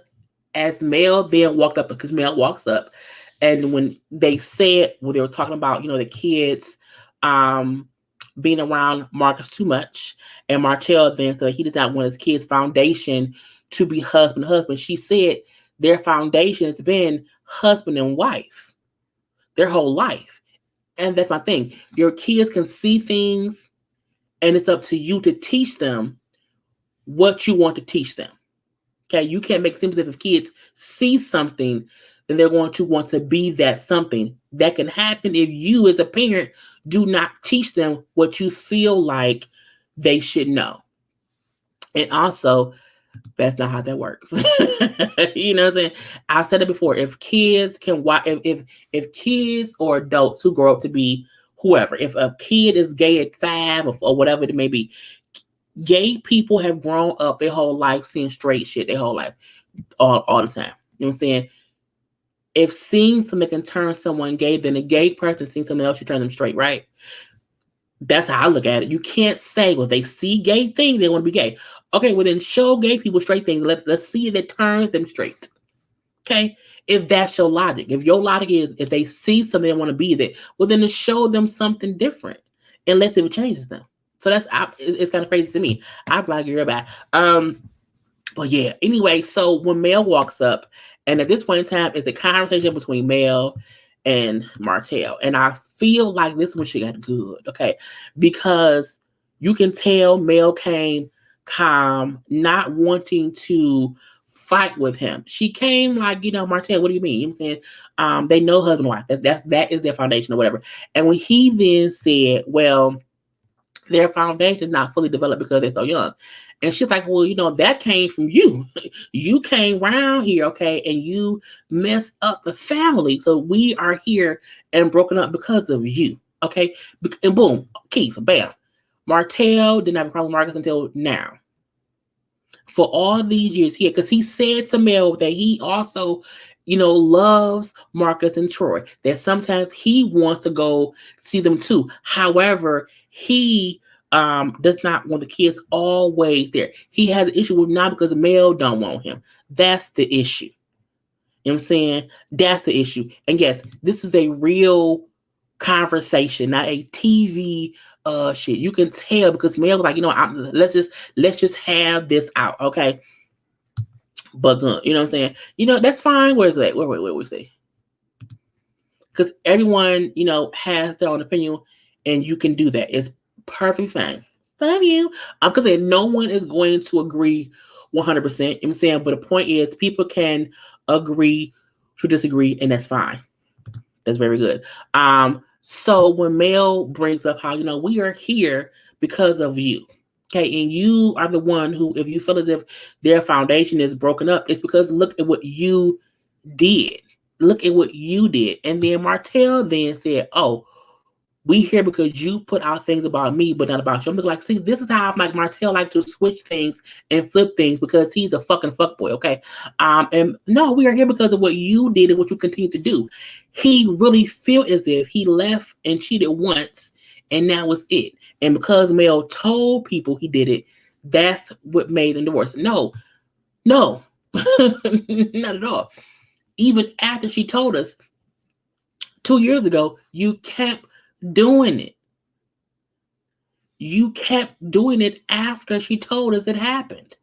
as Mel then walked up, because Mel walks up, and when they said, when they were talking about, you know, the kids being around Marcus too much, and Martell then said he does not want his kids' foundation to be husband. She said their foundation has been husband and wife their whole life. And that's my thing. Your kids can see things, and it's up to you to teach them what you want to teach them. Okay, you can't make it seem as if kids see something, then they're going to want to be that something. That can happen if you, as a parent, do not teach them what you feel like they should know. And also, that's not how that works. You know what I'm saying? I've said it before. If kids can watch, if kids or adults who grow up to be whoever, if a kid is gay at 5 or whatever it may be, gay people have grown up their whole life seeing straight shit their whole life, all the time. You know what I'm saying? If seeing something can turn someone gay, then a gay person seeing something else should turn them straight, right? That's how I look at it. You can't say, well, they see gay things, they want to be gay. Okay, well then show gay people straight things. Let's see if it turns them straight. Okay? If that's your logic. If your logic is if they see something they want to be there, well then to show them something different. Unless it changes them. So it's kind of crazy to me. I'm like you're about. But yeah, anyway, so when Mel walks up, and at this point in time, it's a conversation between Mel and Martell. And I feel like this one she got good, okay? Because you can tell Mel came calm, not wanting to fight with him. She came like, Martell, what do you mean? You know what I'm saying? They know husband and wife. That is their foundation or whatever. And when he then said, well, their foundation is not fully developed because they're so young. And she's like, well, that came from you. You came around here, okay, and you messed up the family. So we are here and broken up because of you, okay? And boom, Keith, bam. Martell didn't have a problem with Marcus until now. For all these years here, because he said to Mel that he also, loves Marcus and Troy, that sometimes he wants to go see them too. However, he does not want the kids always there. He has an issue with not because Mel don't want him. That's the issue. You know what I'm saying? That's the issue. And yes, this is a real conversation, not a TV shit. You can tell because Mel was like, let's just have this out, okay? But you know what I'm saying? That's fine. Where's that? Where we say? Because everyone, has their own opinion, and you can do that. It's perfectly fine. Love you. Because no one is going to agree 100%. You know what I'm saying? But the point is, people can agree to disagree, and that's fine. That's very good. So when Mel brings up how, we are here because of you. Okay, and you are the one who, if you feel as if their foundation is broken up, it's because look at what you did. Look at what you did. And then Martell then said, oh, we here because you put out things about me, but not about you. I'm like, see, this is how like Martell like to switch things and flip things because he's a fucking fuckboy, okay? And no, we are here because of what you did and what you continue to do. He really feel as if he left and cheated once, and that was it. And because Mel told people he did it, that's what made him divorce. No, not at all. Even after she told us 2 years ago, you kept doing it. You kept doing it after she told us it happened.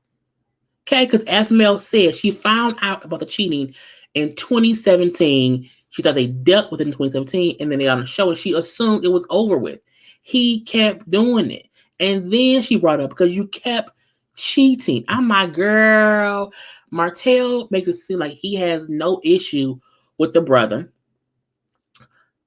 Okay, because as Mel said, she found out about the cheating in 2017. She thought they dealt with it in 2017, and then they got on the show, and she assumed it was over with. He kept doing it. And then she brought up, because you kept cheating. I'm my girl. Martell makes it seem like he has no issue with the brother,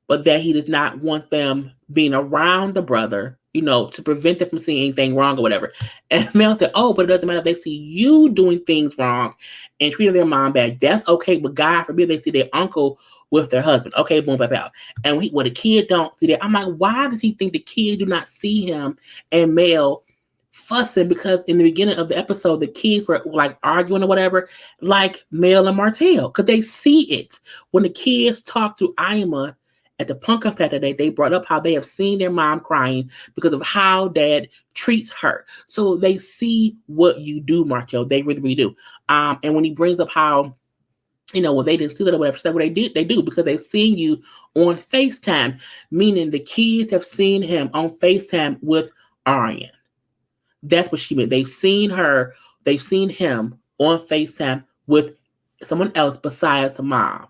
but that he does not want them being around the brother, to prevent them from seeing anything wrong or whatever. And Mel said, oh, but it doesn't matter if they see you doing things wrong and treating their mom bad. That's okay, but God forbid they see their uncle with their husband. Okay, boom, bap, out. And when the kid don't see that, I'm like, why does he think the kid do not see him and Mel fussing? Because in the beginning of the episode, the kids were like arguing or whatever, like Mel and Martell, because they see it. When the kids talk to Ima at the punk up that day, they brought up how they have seen their mom crying because of how dad treats her. So they see what you do, Martell. They really, really do. And when he brings up how, well, they didn't see that or whatever, so what they do because they've seen you on FaceTime, meaning the kids have seen him on FaceTime with Aryan. That's what she meant. They've seen him on FaceTime with someone else besides the mom.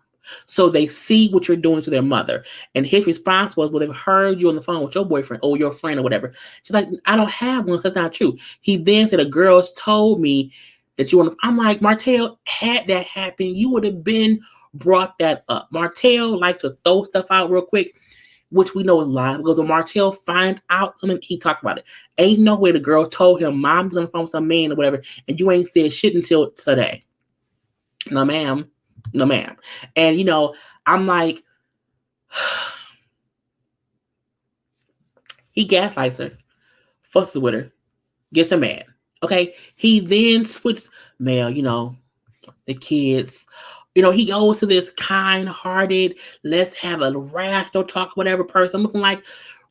So they see what you're doing to their mother. And his response was, well, they've heard you on the phone with your boyfriend or your friend or whatever. She's like, I don't have one, so that's not true. He then said, the girls told me that you want to. I'm like, Martell, had that happened, you would have been brought that up. Martell likes to throw stuff out real quick. which we know is lying, because when Martell find out something, he talked about it. Ain't no way the girl told him mom's on the phone with some man or whatever, and you ain't said shit until today. No, ma'am. No, ma'am. And, I'm like, he gaslights her, fusses with her, gets her mad. Okay? He then switches, Mel, the kids. He goes to this kind-hearted, let's have a rational talk, whatever person. I'm looking like,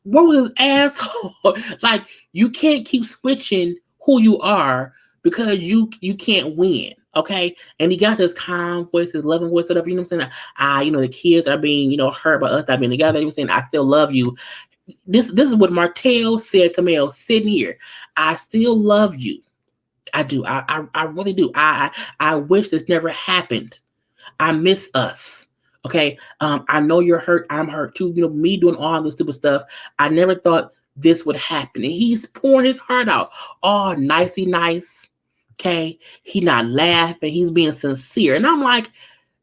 what was his asshole? Like, you can't keep switching who you are because you can't win. Okay? And he got this calm voice, his loving voice, whatever, you know what I'm saying? The kids are being, hurt by us not being together. You know what I'm saying? I still love you. This is what Martell said to Mel sitting here. I still love you. I do. I really do. I wish this never happened. I miss us. Okay. I know you're hurt. I'm hurt too. Me doing all this stupid stuff. I never thought this would happen. And he's pouring his heart out. All nicey nice. Okay. He not laughing. He's being sincere. And I'm like,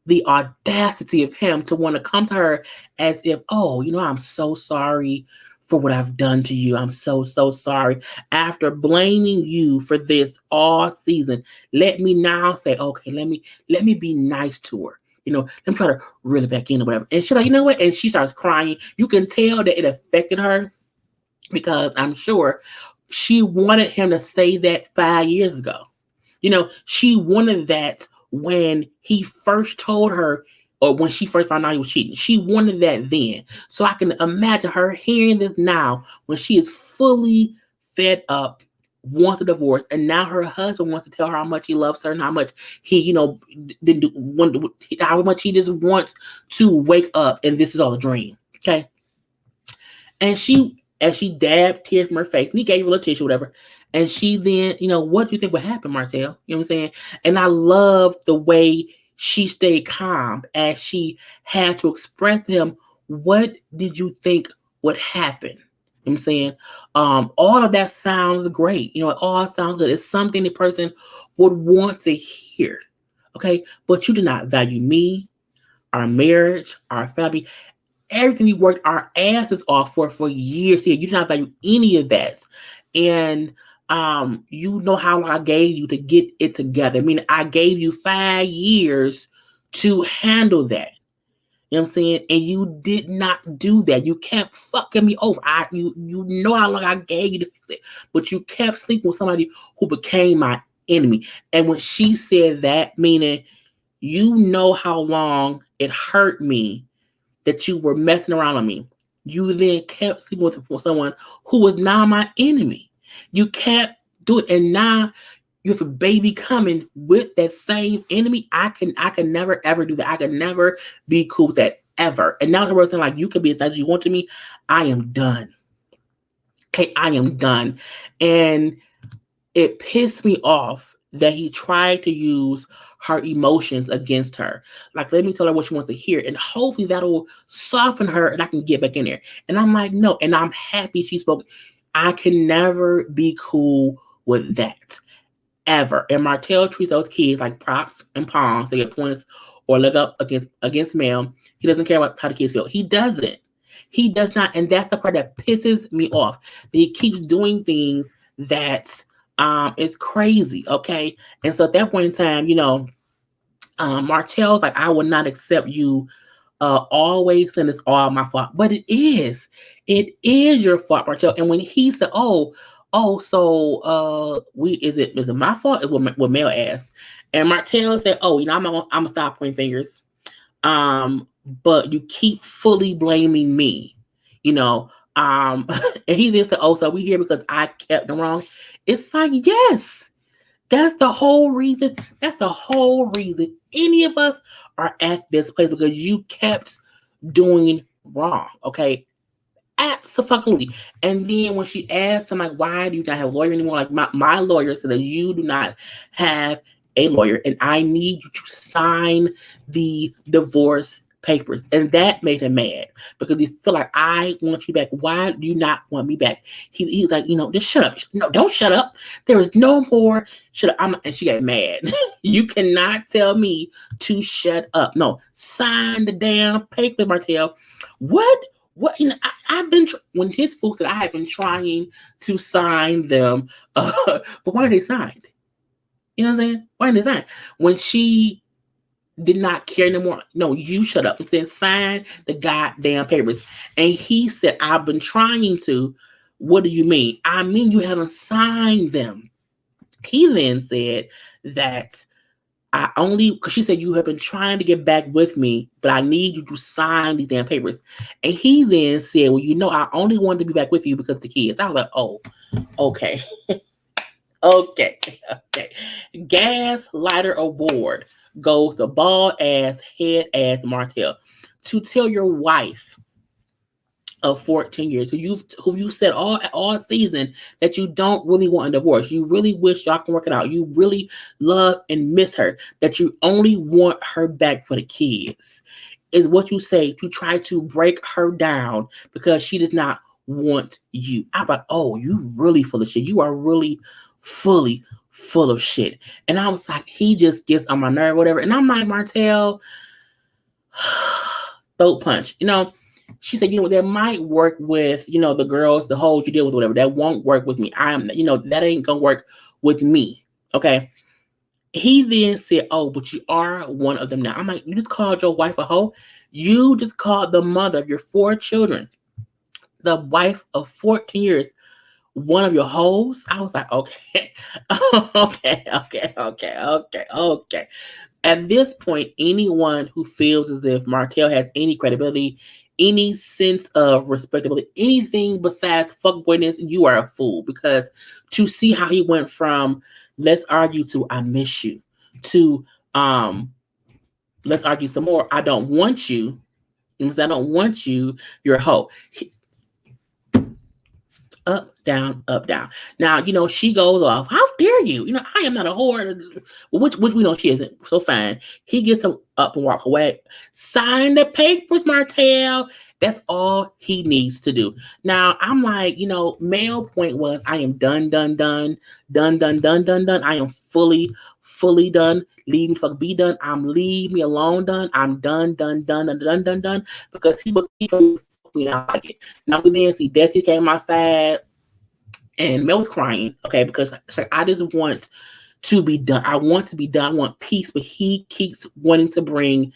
the audacity of him to want to come to her as if, I'm so sorry for what I've done to you. I'm so, so sorry. After blaming you for this all season, let me now say, okay, let me be nice to her. Let me try to reel it back in or whatever. And she's like, you know what? And she starts crying. You can tell that it affected her because I'm sure she wanted him to say that 5 years ago. She wanted that when he first told her, or when she first found out he was cheating. She wanted that then. So I can imagine her hearing this now when she is fully fed up, wants a divorce, and now her husband wants to tell her how much he loves her and how much he, how much he just wants to wake up and this is all a dream. Okay. And as she dabbed tears from her face, and he gave her a little tissue, whatever. And she then, what do you think would happen, Martell? You know what I'm saying? And I love the way she stayed calm as she had to express to him, what did you think would happen? You know what I'm saying? All of that sounds great. It all sounds good. It's something the person would want to hear. Okay? But you do not value me, our marriage, our family, everything we worked our asses off for years here. You do not value any of that. And you know how long I gave you to get it together. I mean, I gave you 5 years to handle that. You know what I'm saying? And you did not do that. You kept fucking me over. You know how long I gave you to fix it, but you kept sleeping with somebody who became my enemy. And when she said that, meaning you know how long it hurt me that you were messing around on me. You then kept sleeping with someone who was now my enemy. You kept doing, and now you have a baby coming with that same enemy. I can never ever do that. I can never be cool with that ever. And now the person like, you can be as nice as you want to me. I am done. Okay, I am done. And it pissed me off that he tried to use her emotions against her. Like, let me tell her what she wants to hear. And hopefully that'll soften her and I can get back in there. And I'm like, no. And I'm happy she spoke. I can never be cool with that. Ever. And Martell treats those kids like props and pawns. They get points or leg up against Mel. He doesn't care about how the kids feel. He doesn't. He does not. And that's the part that pisses me off. That he keeps doing things that is crazy. Okay. And so at that point in time, Martell's like, I will not accept you always saying it's all my fault. But it is. It is your fault, Martell. And when he said, so is it my fault? Is what Mel asked. And Martell said, I'm gonna stop pointing fingers. But you keep fully blaming me, and he then said, so we here because I kept them wrong. It's like, yes, that's the whole reason. That's the whole reason any of us are at this place, because you kept doing wrong. Okay. Absolutely. And then when she asked him, like, why do you not have a lawyer anymore? Like, my lawyer said that you do not have a lawyer and I need you to sign the divorce papers. And that made him mad because he felt like, I want you back. Why do you not want me back? He's like, just shut up. No, don't shut up. There is no more shut up. And she got mad. You cannot tell me to shut up. No, sign the damn paper, Martell. What What, I've been when his fool said I have been trying to sign them, but why are they signed? You know what I'm saying? Why are they signed? When she did not care anymore. No, you shut up and said, sign the goddamn papers. And he said, I've been trying to. What do you mean? I mean, you haven't signed them. He then said that because she said, you have been trying to get back with me, but I need you to sign these damn papers. And he then said, well, I only wanted to be back with you because of the kids. I was like, oh, okay. Okay. Gaslighter award goes to bald ass, head ass Martell. To tell your wife of 14 years who you said all season that you don't really want a divorce, you really wish y'all can work it out, you really love and miss her, that you only want her back for the kids, is what you say to try to break her down because she does not want you. I'm like, oh, you really full of shit. You are really fully full of shit. And I was like, he just gets on my nerve, whatever. And I'm like, Martell, throat punch. She said, that might work with, the girls, the hoes you deal with, whatever. That won't work with me. That ain't gonna work with me. Okay. He then said, oh, but you are one of them now. I'm like, you just called your wife a hoe? You just called the mother of your 4 children, the wife of 14 years, one of your hoes? I was like, okay. Okay. At this point, anyone who feels as if Martell has any credibility, any sense of respectability, anything besides fuckboyness, you are a fool. Because to see how he went from let's argue to I miss you to let's argue some more, I don't want you. I don't want you. You're a hoe. Up, down, up, down. Now, she goes off. How dare you? I am not a whore. Which we know she isn't. So fine. He gets him up and walk away. Sign the papers, Martell. That's all he needs to do. Now, I'm like, male point was, I am done. I am fully done. Leave me fuck be done. I'm leave me alone done. I'm done. Because he would keep me out like it. Now we then see Desi came outside and Mel was crying, okay, because I just want to be done. I want to be done. I want peace, but he keeps wanting to bring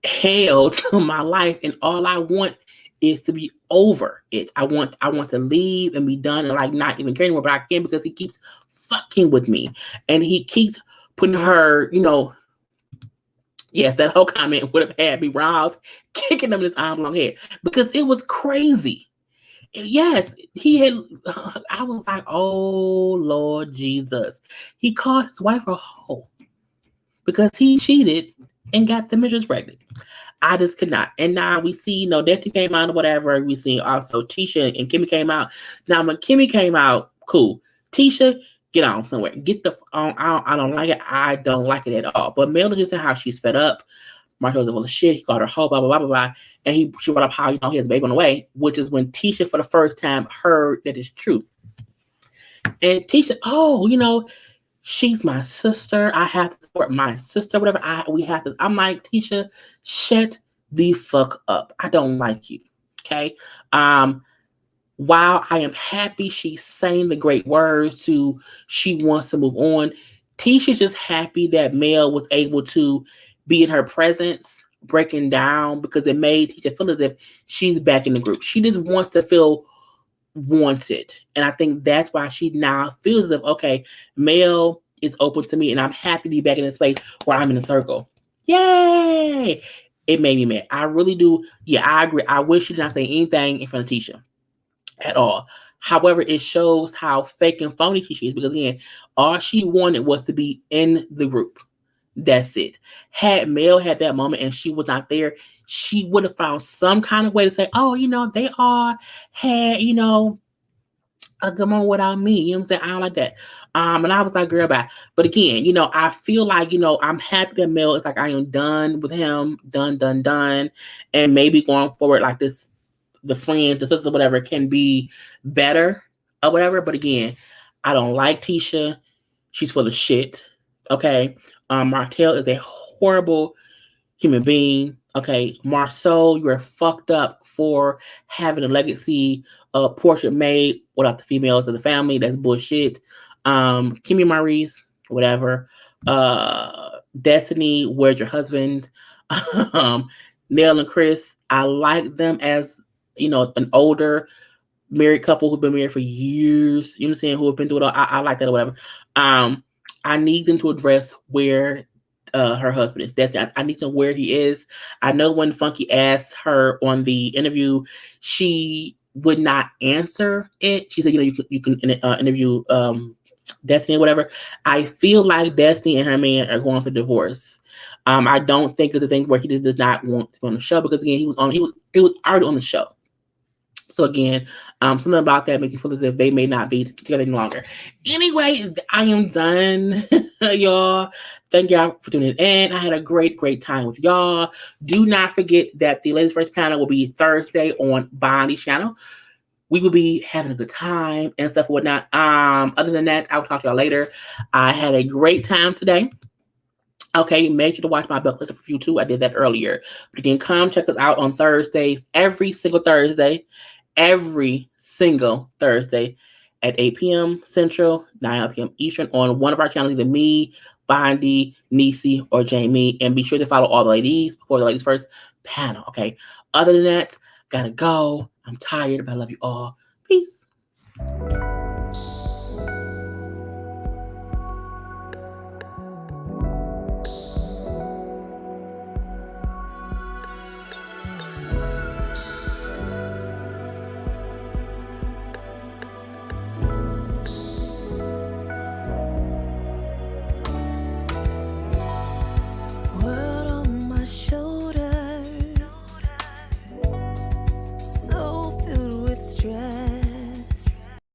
hell to my life, and all I want is to be over it. I want to leave and be done and like not even care anymore, but I can't because he keeps fucking with me, and he keeps putting her, yes, that whole comment would have had me roused, kicking him in his arm long head because it was crazy. Yes, he had. I was like, oh Lord Jesus, he called his wife a hoe because he cheated and got the mistress pregnant. I just could not. And now we see, Desi came out or whatever. We see also Tisha and Kimmy came out. Now when Kimmy came out, cool. Tisha, get on somewhere. Get the on. I don't like it. I don't like it at all. But Mel just said how she's fed up. Martell's full of shit. He called her hoe, blah, blah, blah, blah, blah. And she brought up how, he has a baby on the way, which is when Tisha for the first time heard that it's true. And Tisha, she's my sister. I have to support my sister, whatever. I'm like, Tisha, shut the fuck up. I don't like you. Okay. While I am happy she's saying the great words to she wants to move on, Tisha's just happy that Mel was able to be in her presence, breaking down, because it made Tisha feel as if she's back in the group. She just wants to feel wanted. And I think that's why she now feels as if, okay, Mel is open to me and I'm happy to be back in a space where I'm in a circle. Yay! It made me mad. I really do. Yeah, I agree. I wish she did not say anything in front of Tisha at all. However, it shows how fake and phony Tisha is because, again, all she wanted was to be in the group. That's it. Had Mel had that moment and she was not there, she would have found some kind of way to say, oh, they all had, a good moment without me. You know what I'm saying? I don't like that. And I was like, girl, bye. But again, I feel like, I'm happy that Mel is like, I am done with him. Done. And maybe going forward like this, the friend, the sister, whatever, can be better or whatever. But again, I don't like Tisha. She's full of shit. Okay. Martell is a horrible human being. Okay, Marceau, you're fucked up for having a legacy portrait made without the females of the family. That's bullshit. Kimmy Maurice, whatever. Destiny, where's your husband? Neil and Chris, I like them as, an older married couple who've been married for years, you know what I'm saying, who have been through it all. I like that or whatever. I need them to address where her husband is. I need to know where he is. I know when Funky asked her on the interview, she would not answer it. She said, you can interview Destiny or whatever. I feel like Destiny and her man are going for divorce. I don't think it's a thing where he just does not want to be on the show, because again, he was already on the show. So again, something about that makes me feel as if they may not be together any longer. Anyway, I am done, y'all. Thank y'all for tuning in. I had a great, great time with y'all. Do not forget that the Ladies First panel will be Thursday on Bonnie's channel. We will be having a good time and stuff and whatnot. Other than that, I'll talk to y'all later. I had a great time today. Okay, make sure to watch my bucket list review too. I did that earlier. But you can come check us out on Thursdays, every single Thursday at 8 p.m. Central, 9 p.m. Eastern on one of our channels, either me, Bondi, Nisi, or Jamie. And be sure to follow all the ladies before the Ladies First panel, okay? Other than that, gotta go. I'm tired, but I love you all. Peace.